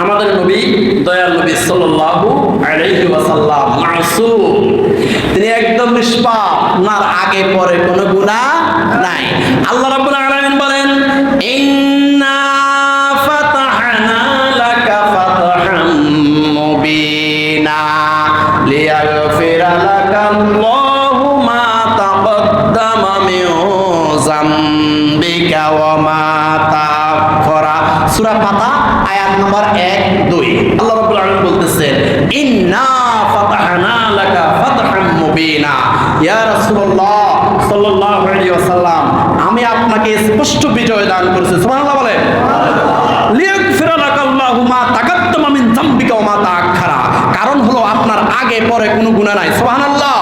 আমাদের নবী, দয়াল নবী সাল্লাল্লাহু আলাইহি ওয়াসাল্লাম মাসুম, তিনি একদম নিষ্পাপ, ওনার আগে পরে কোনো গুনাহ নাই। আল্লাহ রাব্বুল আলামিন বলেন, ইন্না ফাতাহনা লাকা ফাতহাম মুবিনা লিয়াগফিরা লাকা আল্লাহু মা তাকদ্দামা মিন যামবিকা ওয়া মা তাআখারা। সূরা ফাতহা আয়াত নম্বর 1-2। আল্লাহ রাব্বুল আলামিন বলতেছেন, ইন্না ফাতাহনা লাকা ফাতহাম মুবিনা। ইয়া রাসূলুল্লাহ সাল্লাল্লাহু আলাইহি ওয়াসাল্লাম, আমি আপনাকে স্পষ্ট বিজয় দান করেছি। সুবহানাল্লাহ বলেন। লিয়াগফিরা লাকা আল্লাহু মা তাকাদ্দামা মিন যামবিকা ওয়া মা তাআখারা। কারণ হলো আপনার আগে পরে কোনো গুনাহ নাই। সুবহানাল্লাহ।